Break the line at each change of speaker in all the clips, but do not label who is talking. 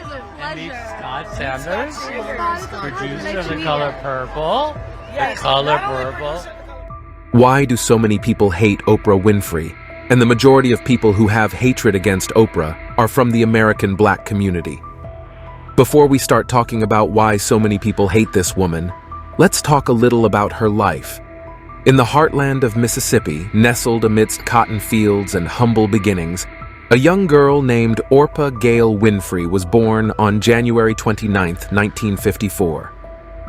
Meet
Pleasure.
Scott Sanders,
Scott,
producer of The Color Purple. The Color Purple.
Why do so many people hate Oprah Winfrey? And the majority of people who have hatred against Oprah are from the American Black community. Before we start talking about why so many people hate this woman, let's talk a little about her life. In the heartland of Mississippi, nestled amidst cotton fields and humble beginnings, a young girl named Oprah Gayle Winfrey was born on January 29, 1954.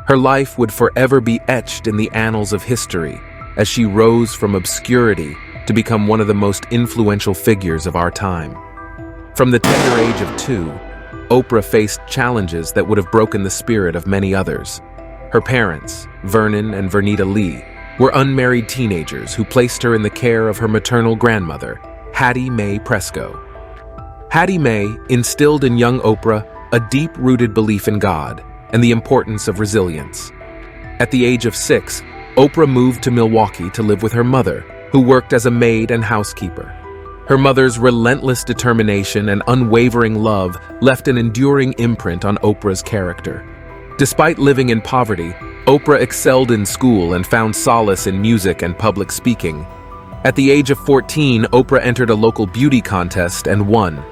Her life would forever be etched in the annals of history as she rose from obscurity to become one of the most influential figures of our time. From the tender age of 2, Oprah faced challenges that would have broken the spirit of many others. Her parents, Vernon and Vernita Lee, were unmarried teenagers who placed her in the care of her maternal grandmother, Hattie Mae Presco. Hattie Mae instilled in young Oprah a deep-rooted belief in God and the importance of resilience. At the age of 6, Oprah moved to Milwaukee to live with her mother, who worked as a maid and housekeeper. Her mother's relentless determination and unwavering love left an enduring imprint on Oprah's character. Despite living in poverty, Oprah excelled in school and found solace in music and public speaking. At the age of 14, Oprah entered a local beauty contest and won.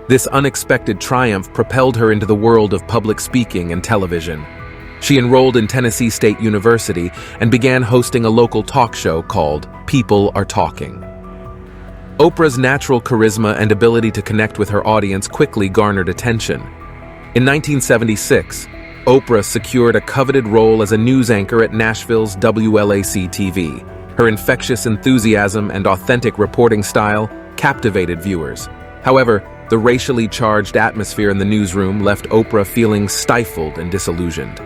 This unexpected triumph propelled her into the world of public speaking and television. She enrolled in Tennessee State University and began hosting a local talk show called People Are Talking. Oprah's natural charisma and ability to connect with her audience quickly garnered attention. In 1976, Oprah secured a coveted role as a news anchor at Nashville's WLAC-TV. Her infectious enthusiasm and authentic reporting style captivated viewers. However, the racially charged atmosphere in the newsroom left Oprah feeling stifled and disillusioned.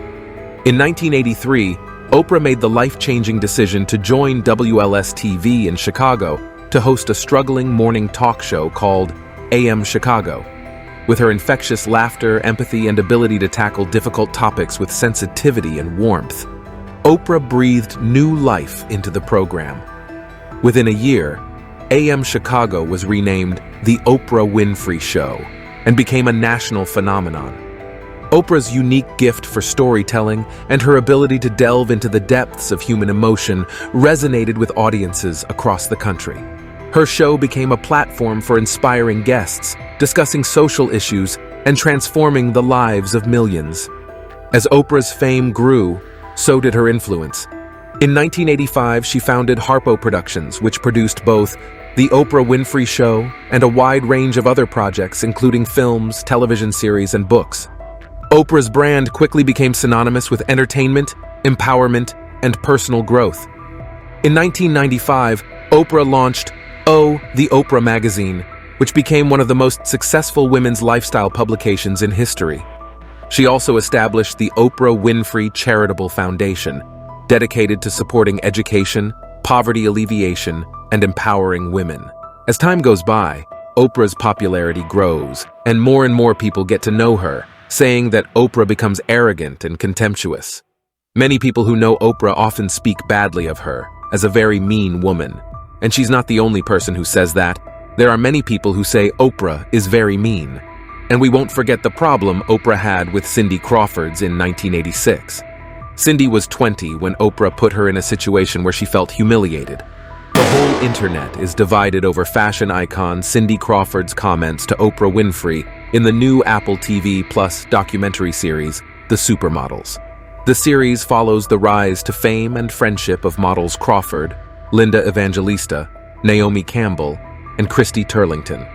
In 1983, Oprah made the life-changing decision to join WLS-TV in Chicago to host a struggling morning talk show called AM Chicago. With her infectious laughter, empathy, and ability to tackle difficult topics with sensitivity and warmth, Oprah breathed new life into the program. Within a year, AM Chicago was renamed The Oprah Winfrey Show and became a national phenomenon. Oprah's unique gift for storytelling and her ability to delve into the depths of human emotion resonated with audiences across the country. Her show became a platform for inspiring guests, discussing social issues and transforming the lives of millions. As Oprah's fame grew, so did her influence. In 1985, she founded Harpo Productions, which produced both The Oprah Winfrey Show and a wide range of other projects, including films, television series, and books. Oprah's brand quickly became synonymous with entertainment, empowerment, and personal growth. In 1995, Oprah launched The Oprah magazine, which became one of the most successful women's lifestyle publications in history. She also established the Oprah Winfrey Charitable Foundation, dedicated to supporting education, poverty alleviation, and empowering women. As time goes by, Oprah's popularity grows, and more people get to know her, saying that Oprah becomes arrogant and contemptuous. Many people who know Oprah often speak badly of her as a very mean woman, and she's not the only person who says that. There are many people who say Oprah is very mean. And we won't forget the problem Oprah had with Cindy Crawford in 1986. Cindy was 20 when Oprah put her in a situation where she felt humiliated. The whole internet is divided over fashion icon Cindy Crawford's comments to Oprah Winfrey in the new Apple TV Plus documentary series, The Supermodels. The series follows the rise to fame and friendship of models Crawford, Linda Evangelista, Naomi Campbell, and Christy Turlington.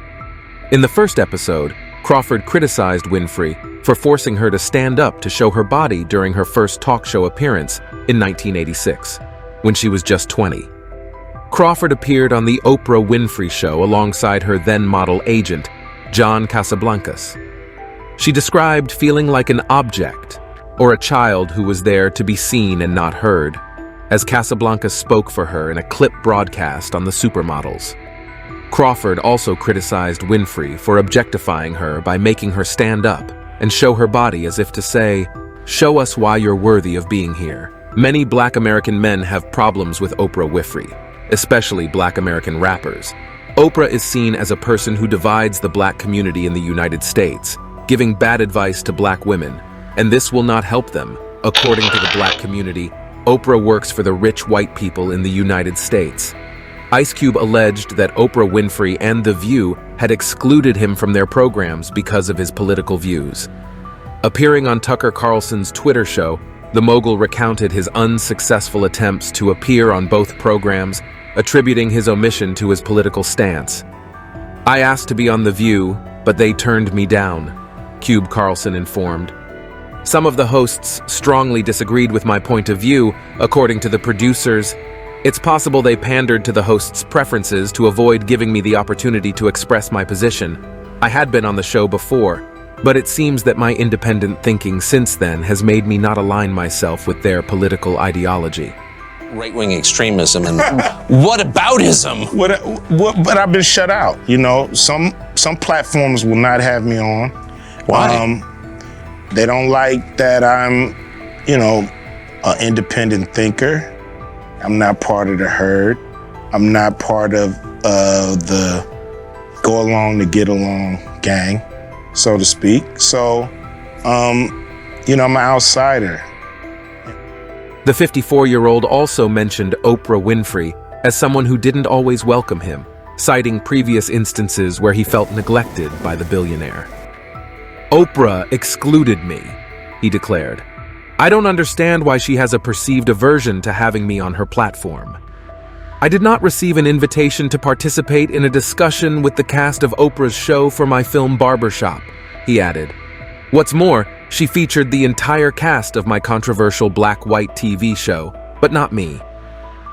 In the first episode, Crawford criticized Winfrey for forcing her to stand up to show her body during her first talk show appearance in 1986, when she was just 20. Crawford appeared on The Oprah Winfrey Show alongside her then-model agent, John Casablancas. She described feeling like an object, or a child who was there to be seen and not heard, as Casablancas spoke for her in a clip broadcast on the Supermodels. Crawford also criticized Winfrey for objectifying her by making her stand up and show her body as if to say, "Show us why you're worthy of being here." Many Black American men have problems with Oprah Winfrey, especially Black American rappers. Oprah is seen as a person who divides the Black community in the United States, giving bad advice to black women, and this will not help them. According to the black community, Oprah works for the rich white people in the United States. Ice Cube alleged that Oprah Winfrey and The View had excluded him from their programs because of his political views. Appearing on Tucker Carlson's Twitter show, the mogul recounted his unsuccessful attempts to appear on both programs, attributing his omission to his political stance. "I asked to be on The View, but they turned me down," Cube Carlson informed. "Some of the hosts strongly disagreed with my point of view, according to the producers. It's possible they pandered to the hosts' preferences to avoid giving me the opportunity to express my position. I had been on the show before, but it seems that my independent thinking since then has made me not align myself with their political ideology."
Right-wing extremism and whataboutism.
But I've been shut out. You know, some platforms will not have me on.
Why?
They don't like that I'm, an independent thinker. I'm not part of the herd. I'm not part of the go along to get along gang, so to speak. So, I'm an outsider.
The 54-year-old also mentioned Oprah Winfrey as someone who didn't always welcome him, citing previous instances where he felt neglected by the billionaire. "Oprah excluded me," he declared. "I don't understand why she has a perceived aversion to having me on her platform. I did not receive an invitation to participate in a discussion with the cast of Oprah's show for my film Barbershop," he added. "What's more, she featured the entire cast of my controversial black-white TV show, but not me.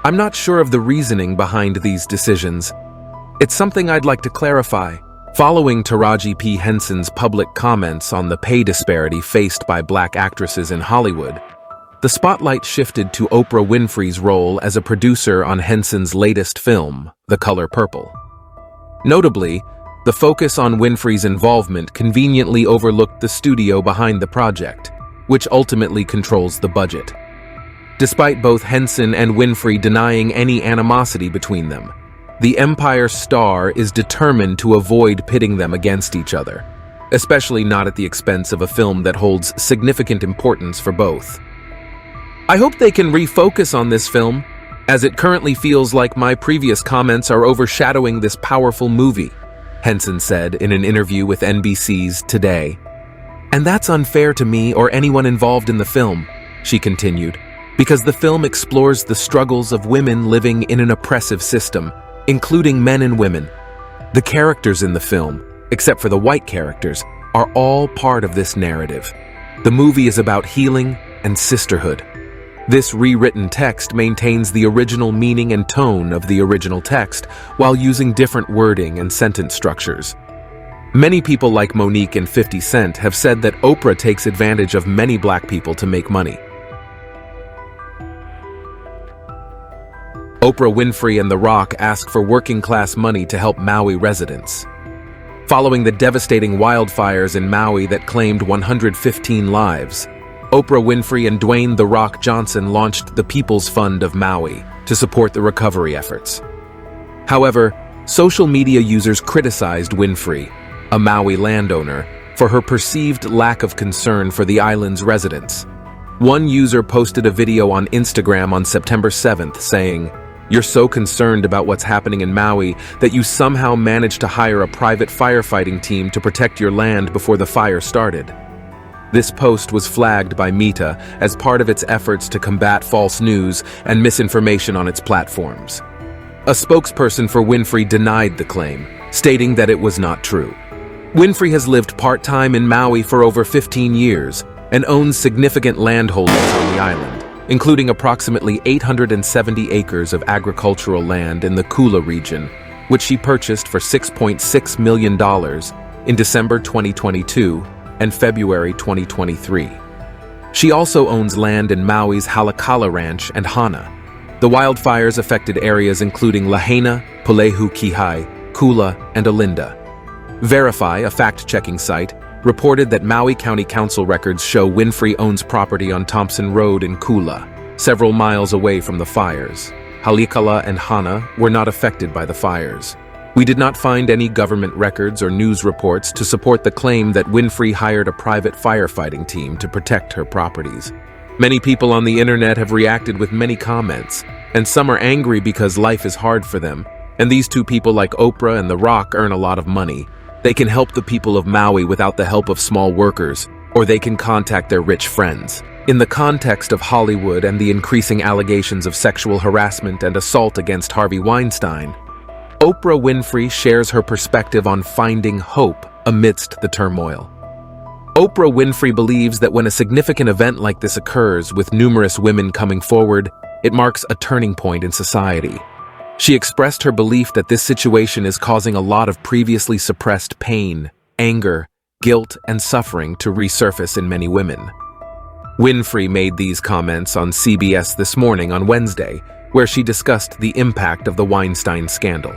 I'm not sure of the reasoning behind these decisions. It's something I'd like to clarify." Following Taraji P. Henson's public comments on the pay disparity faced by black actresses in Hollywood, the spotlight shifted to Oprah Winfrey's role as a producer on Henson's latest film, The Color Purple. Notably, the focus on Winfrey's involvement conveniently overlooked the studio behind the project, which ultimately controls the budget. Despite both Henson and Winfrey denying any animosity between them, the Empire star is determined to avoid pitting them against each other, especially not at the expense of a film that holds significant importance for both. "I hope they can refocus on this film, as it currently feels like my previous comments are overshadowing this powerful movie," Henson said in an interview with NBC's Today. "And that's unfair to me or anyone involved in the film," she continued, "because the film explores the struggles of women living in an oppressive system, including men and women. The characters in the film, except for the white characters, are all part of this narrative. The movie is about healing and sisterhood. This rewritten text maintains the original meaning and tone of the original text while using different wording and sentence structures. Many people like Monique and 50 Cent have said that Oprah takes advantage of many black people to make money." Oprah Winfrey and The Rock asked for working-class money to help Maui residents. Following the devastating wildfires in Maui that claimed 115 lives, Oprah Winfrey and Dwayne "The Rock" Johnson launched the People's Fund of Maui to support the recovery efforts. However, social media users criticized Winfrey, a Maui landowner, for her perceived lack of concern for the island's residents. One user posted a video on Instagram on September 7th saying, "You're so concerned about what's happening in Maui that you somehow managed to hire a private firefighting team to protect your land before the fire started." This post was flagged by Meta as part of its efforts to combat false news and misinformation on its platforms. A spokesperson for Winfrey denied the claim, stating that it was not true. Winfrey has lived part-time in Maui for over 15 years and owns significant land holdings on the island, including approximately 870 acres of agricultural land in the Kula region, which she purchased for $6.6 million in December 2022 and February 2023. She also owns land in Maui's Halakala Ranch and Hana. The wildfires affected areas including Lahaina, Pulehu Kihai, Kula, and Olinda. Verify, a fact-checking site, reported that Maui County Council records show Winfrey owns property on Thompson Road in Kula, several miles away from the fires. Halikala and Hana were not affected by the fires. We did not find any government records or news reports to support the claim that Winfrey hired a private firefighting team to protect her properties. Many people on the internet have reacted with many comments, and some are angry because life is hard for them. And these two people like Oprah and The Rock earn a lot of money. They can help the people of Maui without the help of small workers, or they can contact their rich friends. In the context of Hollywood and the increasing allegations of sexual harassment and assault against Harvey Weinstein, Oprah Winfrey shares her perspective on finding hope amidst the turmoil. Oprah Winfrey believes that when a significant event like this occurs, with numerous women coming forward, it marks a turning point in society. She expressed her belief that this situation is causing a lot of previously suppressed pain, anger, guilt, and suffering to resurface in many women. Winfrey made these comments on CBS This Morning on Wednesday, where she discussed the impact of the Weinstein scandal.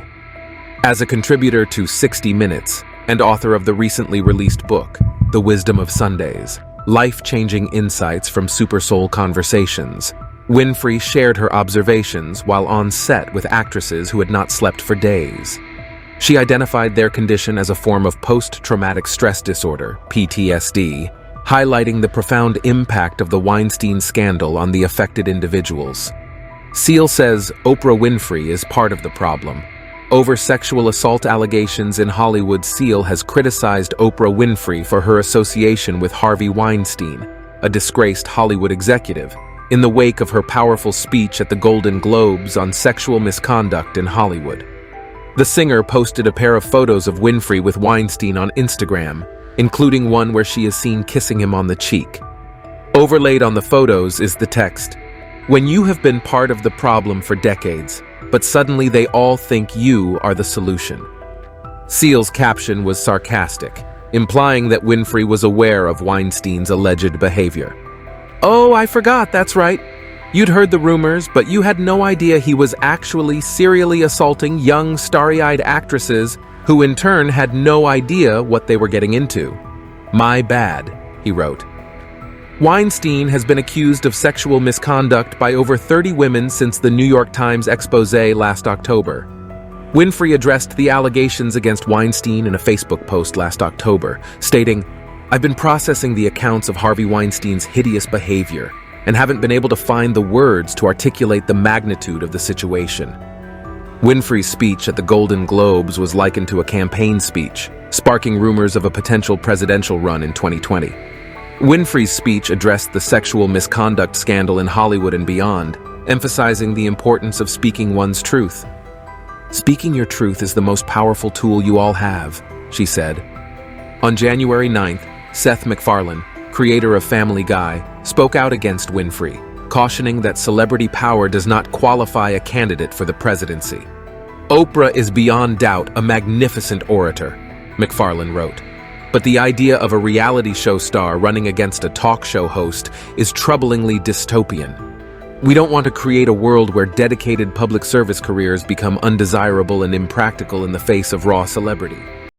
As a contributor to 60 Minutes and author of the recently released book, The Wisdom of Sundays, Life-Changing Insights from Super Soul Conversations, Winfrey shared her observations while on set with actresses who had not slept for days. She identified their condition as a form of post-traumatic stress disorder, PTSD, highlighting the profound impact of the Weinstein scandal on the affected individuals. Seal says Oprah Winfrey is part of the problem. Over sexual assault allegations in Hollywood, Seal has criticized Oprah Winfrey for her association with Harvey Weinstein, a disgraced Hollywood executive, in the wake of her powerful speech at the Golden Globes on sexual misconduct in Hollywood. The singer posted a pair of photos of Winfrey with Weinstein on Instagram, including one where she is seen kissing him on the cheek. Overlaid on the photos is the text, "When you have been part of the problem for decades, but suddenly they all think you are the solution." Seal's caption was sarcastic, implying that Winfrey was aware of Weinstein's alleged behavior. "Oh, I forgot, that's right. You'd heard the rumors, but you had no idea he was actually serially assaulting young, starry-eyed actresses who in turn had no idea what they were getting into. My bad," he wrote. Weinstein has been accused of sexual misconduct by over 30 women since the New York Times expose last October. Winfrey addressed the allegations against Weinstein in a Facebook post last October, stating, "I've been processing the accounts of Harvey Weinstein's hideous behavior and haven't been able to find the words to articulate the magnitude of the situation." Winfrey's speech at the Golden Globes was likened to a campaign speech, sparking rumors of a potential presidential run in 2020. Winfrey's speech addressed the sexual misconduct scandal in Hollywood and beyond, emphasizing the importance of speaking one's truth. "Speaking your truth is the most powerful tool you all have," she said. On January 9th, Seth MacFarlane, creator of Family Guy, spoke out against Winfrey, cautioning that celebrity power does not qualify a candidate for the presidency. "Oprah is beyond doubt a magnificent orator," MacFarlane wrote. "But the idea of a reality show star running against a talk show host is troublingly dystopian. We don't want to create a world where dedicated public service careers become undesirable and impractical in the face of raw celebrity."